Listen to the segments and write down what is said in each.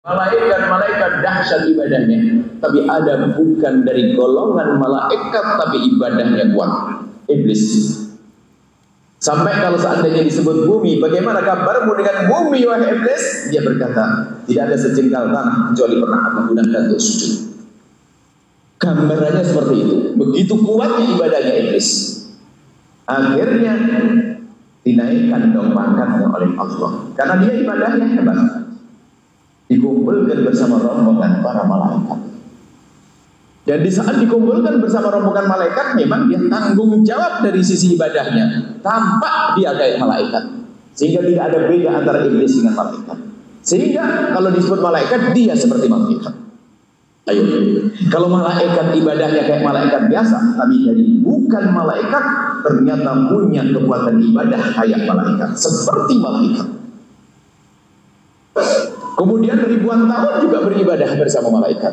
Malaikat dahsyat ibadahnya, tapi ada bukan dari golongan malaikat tapi ibadahnya kuat, iblis. Sampai kalau seandainya disebut bumi, bagaimana kabarmu dengan bumi wahai iblis? Dia berkata, tidak ada sejengkal tanah kecuali pernah aku gunakan untuk sujud. Gambarannya seperti itu. Begitu kuatnya ibadahnya iblis. Akhirnya dinaikkan dong pangkatnya oleh Allah, karena dia ibadahnya hebat. Dikumpulkan bersama rombongan para malaikat. Dan di saat dikumpulkan bersama rombongan malaikat, memang dia tanggung jawab dari sisi ibadahnya. Tampak dia kayak malaikat, sehingga tidak ada beda antara iblis dengan malaikat. Sehingga kalau disebut malaikat, dia seperti malaikat. Ayo, kalau malaikat ibadahnya kayak malaikat biasa, tapi jadi bukan malaikat, ternyata punya kekuatan ibadah kayak malaikat, seperti malaikat. Kemudian ribuan tahun juga beribadah bersama malaikat.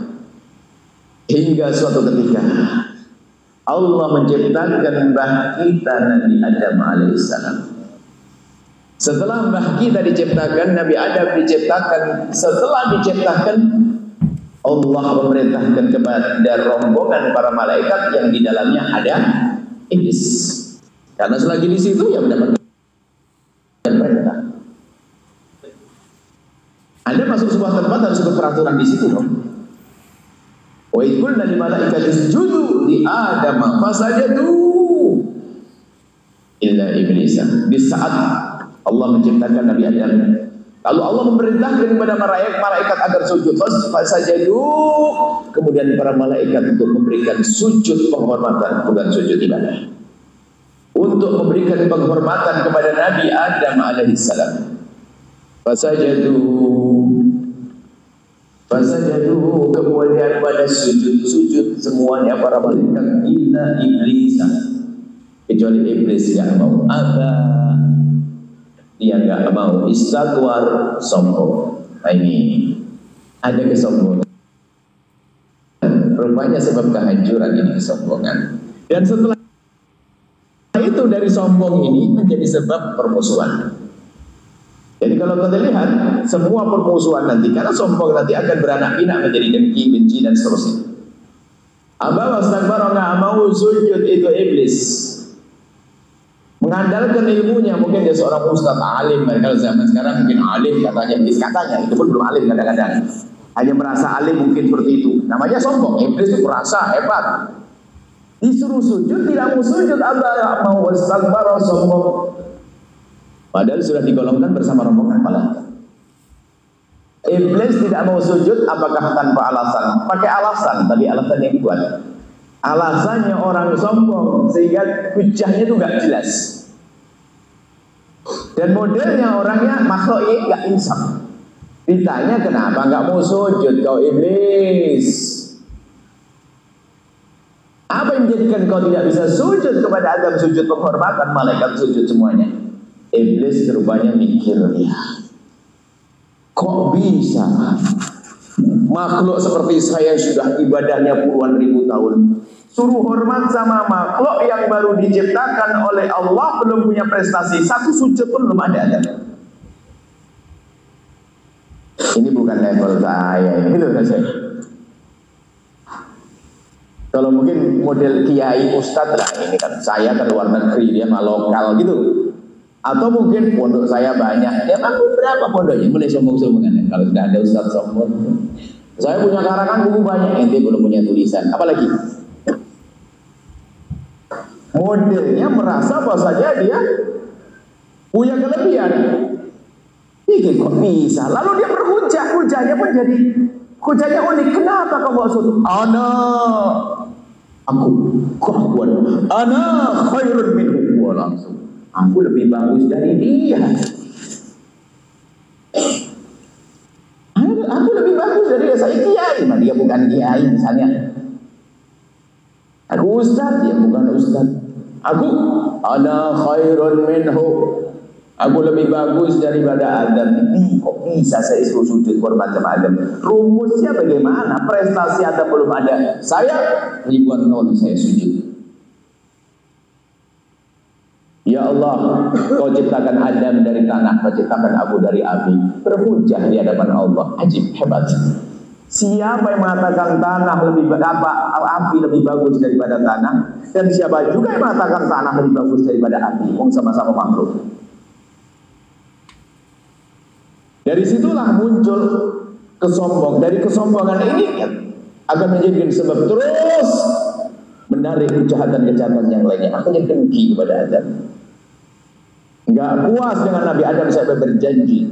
Hingga suatu ketika Allah menciptakan mbah kita Nabi Adam alaihissalam. Setelah mbah kita diciptakan, Nabi Adam diciptakan. Setelah diciptakan, Allah memerintahkan kepada rombongan para malaikat yang di dalamnya ada iblis. Karena selagi di situ ya mendapatkan perintah. Anda masuk sebuah tempat harus ikut peraturan di situ dong. Wa idh qulna lil malaikati isjudu li Adam fasajadu illa iblis. Di saat Allah menciptakan Nabi Adam, lalu Allah memerintahkan kepada malaikat agar sujud, fasajadu, kemudian para malaikat untuk memberikan sujud penghormatan, bukan sujud ibadah, untuk memberikan penghormatan kepada Nabi Adam alaihissalam. Fasajadu, kemudian pada sujud semuanya para malaikat, illa iblis, kecuali iblis yang mau. Dia nggak mau, istakbar, sombong. Nah ini ada kesombongan. Rupanya sebab kehancuran ini kesombongan. Dan setelah itu dari sombong ini menjadi sebab permusuhan. Jadi kalau kita lihat semua permusuhan nanti, karena sombong nanti akan beranak pinak menjadi dengki, benci dan seterusnya. Aba wastakbar, nggak mau sujud, itu iblis. Mengandalkan ilmunya, mungkin dia seorang ustaz alim. Kalau zaman sekarang mungkin alim katanya, itu pun belum alim kadang-kadang. Hanya merasa alim mungkin seperti itu. Namanya sombong. Iblis itu merasa hebat. Disuruh sujud tidak mau sujud, aba mau wastakbar, sombong. Padahal sudah digolongkan bersama rombongan malaikat. Iblis tidak mau sujud, apakah tanpa alasan? Pakai alasan, tapi alasan yang kuat. Alasannya orang sombong, sehingga hujahnya itu nggak jelas. Dan modelnya orangnya makhluk ini nggak insaf. Ditanya kenapa nggak mau sujud kau iblis? Apa yang menjadikan kau tidak bisa sujud kepada Adam, sujud penghormatan, malaikat sujud semuanya? Iblis rupanya mikir, ya, kok bisa makhluk seperti saya sudah ibadahnya puluhan ribu tahun, suruh hormat sama makhluk yang baru diciptakan oleh Allah, belum punya prestasi, satu sujud pun belum ada. Ini bukan level saya, ini loh saya. Kalau mungkin model kiai ustadz lah, ini kan saya kan luar negeri, dia mah lokal gitu. Atau mungkin pondok saya banyak, ya kan berapa pondoknya, mulai sombong-sombongan. Kalau sudah ada ustadz sombong, saya punya karangan buku banyak, ente belum punya tulisan, apalagi modelnya merasa bahwasanya dia punya kelebihan. Ini kok bisa? Lalu dia berhujah, hujahnya pun jadi hujahnya unik. Kenapa kau maksud? Aku khairun minhu, langsung. Aku lebih bagus dari dia. Aku lebih bagus dari dia. Saya kiai, nah dia bukan kiai misalnya. Aku ustaz, dia bukan ustaz. Ana khairun minhu. Aku lebih bagus daripada Adam. Ini kok bisa saya suruh sujud hormat sama Adam? Rumusnya bagaimana? Prestasi Adam belum ada. Saya ribuan tahun saya sujud. Ya Allah, kau ciptakan Adam dari tanah, kau ciptakan aku dari api. Berhujah di hadapan Allah. Ajib, hebat. Siapa yang mengatakan tanah lebih api lebih bagus daripada tanah, dan siapa juga yang mengatakan tanah lebih bagus daripada api? Sama-sama makhluk. Dari situlah muncul kesombongan. Dari kesombongan ini akan menjadi sebab terus menarik kejahatan-kejahatan yang lainnya. Akhirnya dengki kepada Adam. Enggak puas dengan Nabi Adam sampai berjanji.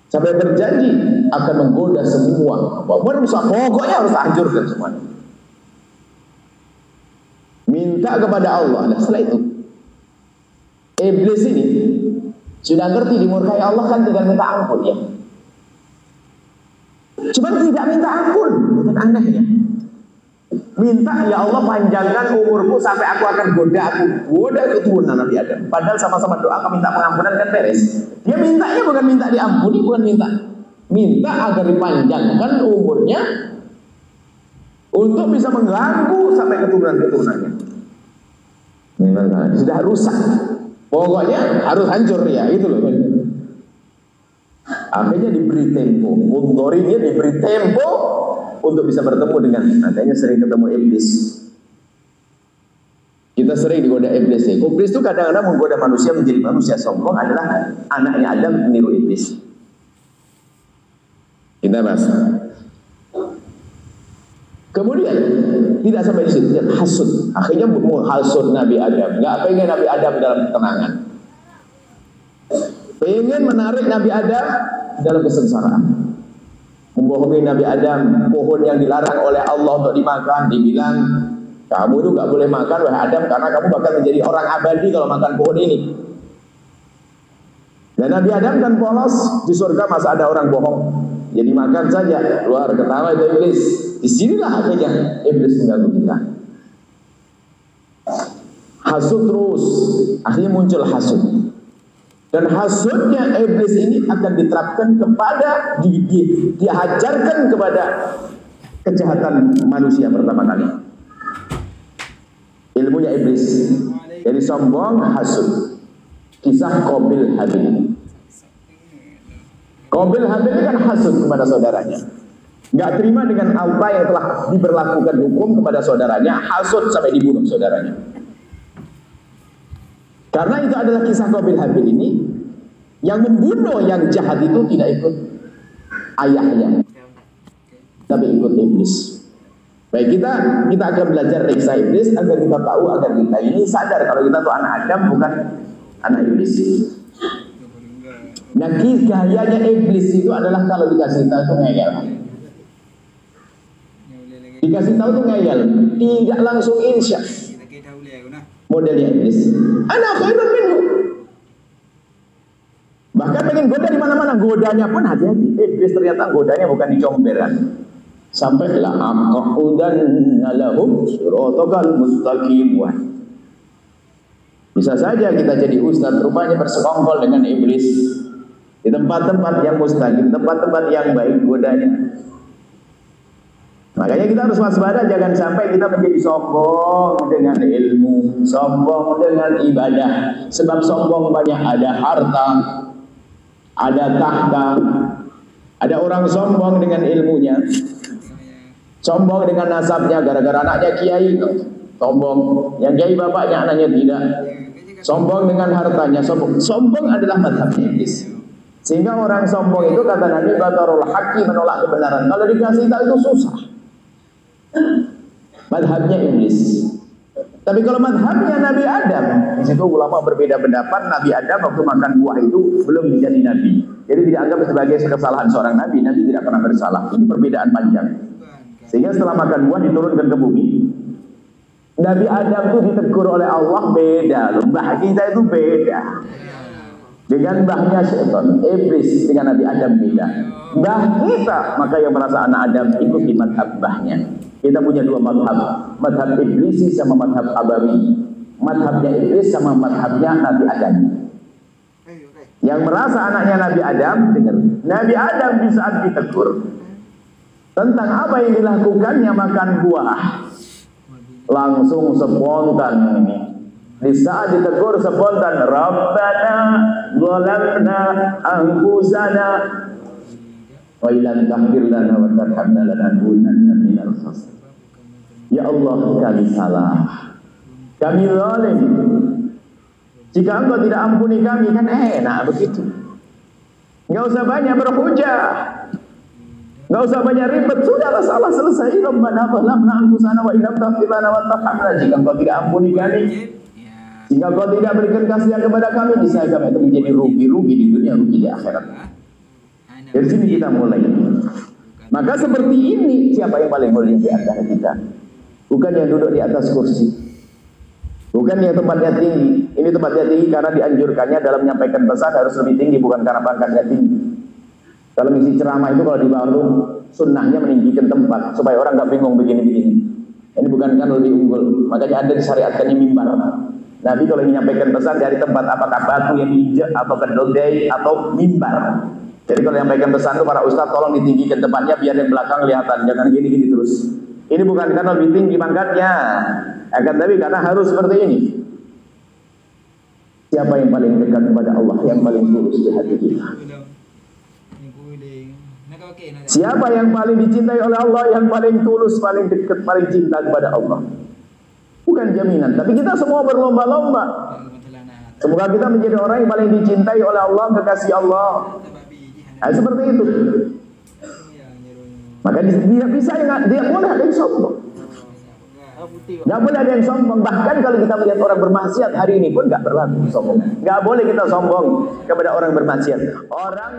Sampai berjanji akan menggoda semua. Pokoknya harus hancurkan semuanya. Minta kepada Allah. Nah, setelah itu iblis ini sudah ngerti dimurkai Allah kan tinggal minta ampun ya. Cuma tidak minta ampun, bukan anehnya. Minta ya Allah panjangkan umurku sampai aku akan goda keturunan Nabi Adam. Padahal sama-sama doa minta pengampunan kan beres. Dia mintanya bukan minta diampuni, bukan minta agar dipanjangkan umurnya untuk bisa mengganggu sampai keturunan-keturunannya. Sudah rusak. Pokoknya harus hancur ya, itu loh. Akhirnya diberi tempo, Muntorinya diberi tempo untuk bisa bertemu dengan, makanya sering ketemu iblis. Kita sering digoda iblis ya. Iblis itu kadang-kadang menggoda manusia menjadi manusia sombong adalah anaknya Adam meniru iblis. Kita bahas. Kemudian tidak sampai di situ, hasud. Akhirnya menghasut Nabi Adam. Nggak pengen Nabi Adam dalam ketenangan. Pengen menarik Nabi Adam dalam kesengsaraan. Membohongi Nabi Adam, pohon yang dilarang oleh Allah untuk dimakan, dibilang kamu itu gak boleh makan wahai Adam karena kamu bakal menjadi orang abadi kalau makan pohon ini. Dan Nabi Adam kan polos, di surga masa ada orang bohong, jadi makan saja. Keluar ketawa itu iblis. Disinilah akhirnya iblis mengganggu kita. Hasud terus, akhirnya muncul hasud. Dan hasudnya iblis ini akan diterapkan kepada diajarkan kepada kejahatan manusia pertama kali. Ilmunya iblis. Jadi sombong, hasud. Kisah Qabil Habil. Qabil Habil ini kan hasud kepada saudaranya. Nggak terima dengan apa yang telah diberlakukan hukum kepada saudaranya, hasud sampai dibunuh saudaranya. Karena itu adalah kisah Qabil Habil ini, yang membunuh yang jahat itu tidak ikut ayahnya, tapi ikut iblis. Baik, kita akan belajar reksa iblis agar kita tahu, agar kita ini sadar kalau kita tuh anak Adam bukan anak iblis. Nah, gayanya iblis itu adalah kalau dikasih tahu itu ngeyel. Dikasih tahu tuh ngeyel, tidak langsung insya. Modelnya iblis. Anak khairun minhu. Bahkan pengen goda di mana-mana, godanya pun hati-hati. Iblis ternyata godanya bukan di comberan. Sampailah aqaudanna lahum siratal mustaqim. Bisa saja kita jadi ustaz rupanya bersekongkol dengan iblis di tempat-tempat yang mustaqim, tempat-tempat yang baik godanya. Makanya kita harus waspada, jangan sampai kita menjadi sombong dengan ilmu, sombong dengan ibadah. Sebab sombong banyak, ada harta, ada tahta, ada orang sombong dengan ilmunya, sombong dengan nasabnya, gara-gara anaknya kiai, sombong. Yang kiai bapaknya, anaknya tidak. Sombong dengan hartanya, sombong adalah mazhab iblis. Sehingga orang sombong itu kata Nabi, batarul haqqi, menolak kebenaran. Kalau dikasih tahu itu susah. Madhabnya iblis. Tapi kalau madhabnya Nabi Adam, di situ ulama berbeda pendapat. Nabi Adam waktu makan buah itu belum menjadi nabi, jadi tidak anggap sebagai kesalahan seorang nabi. Nabi tidak pernah bersalah. Ini perbedaan panjang. Sehingga setelah makan buah diturunkan ke bumi, Nabi Adam itu ditegur oleh Allah beda loh. Mbah kita itu beda dengan mbahnya syaitan, iblis dengan Nabi Adam beda. Mbah kita, maka yang merasa anak Adam ikuti madhab mbahnya. Kita punya dua madhab, madhab iblisi sama madhab abawi. Madhabnya iblis sama madhabnya Nabi Adam. Yang merasa anaknya Nabi Adam, dengar. Nabi Adam di saat ditegur tentang apa yang dilakukannya makan buah, langsung spontan ini Di saat ditegur spontan, Rabbana zalamna anfusana wa illam taghfir lana wa tarhamna lanakunanna minal khasirin. Ya Allah, kami salah, kami zalim. Jika Engkau tidak ampuni kami, kan enak begitu. Enggak usah banyak berhujah, enggak usah banyak ribet, sudahlah, salah selesai. Rabbana zalamna anfusana wa illam taghfir lana wa tarhamna. Jika Engkau tidak ampuni kami, jika Kau tidak berikan kasihan kepada kami, niscaya kami akan menjadi rugi di dunia, rugi di akhirat. Dari sini kita mulai. Maka seperti ini, siapa yang paling mulia di antara kita? Bukan yang duduk di atas kursi, bukan yang tempatnya tinggi. Ini tempatnya tinggi karena dianjurkannya dalam menyampaikan pesan harus lebih tinggi, bukan karena pangkatnya tinggi. Dalam isi ceramah itu kalau di bawah itu sunnahnya meninggikan tempat supaya orang nggak bingung begini-begini. Ini bukan kan lebih unggul. Makanya ada disyariatkannya mimbar. Nabi kalau menyampaikan pesan dari tempat apakah batu yang diinjak atau keledai atau mimbar. Jadi kalau menyampaikan pesan itu para ustadz tolong ditinggikan tempatnya biar yang belakang kelihatan, jangan gini-gini terus. Ini bukan karena lebih tinggi pangkatnya, akan tapi karena harus seperti ini. Siapa yang paling dekat kepada Allah, yang paling tulus di hati kita? Siapa yang paling dicintai oleh Allah, yang paling tulus, paling dekat, paling cinta kepada Allah? Bukan jaminan, tapi kita semua berlomba-lomba. Semoga kita menjadi orang yang paling dicintai oleh Allah, kekasih Allah. Nah, seperti itu. Maka dia bisa, dia boleh ada yang sombong. Nggak boleh ada yang sombong. Bahkan kalau kita melihat orang bermaksiat hari ini pun nggak berlaku sombong. Nggak boleh kita sombong kepada orang bermaksiat. Orang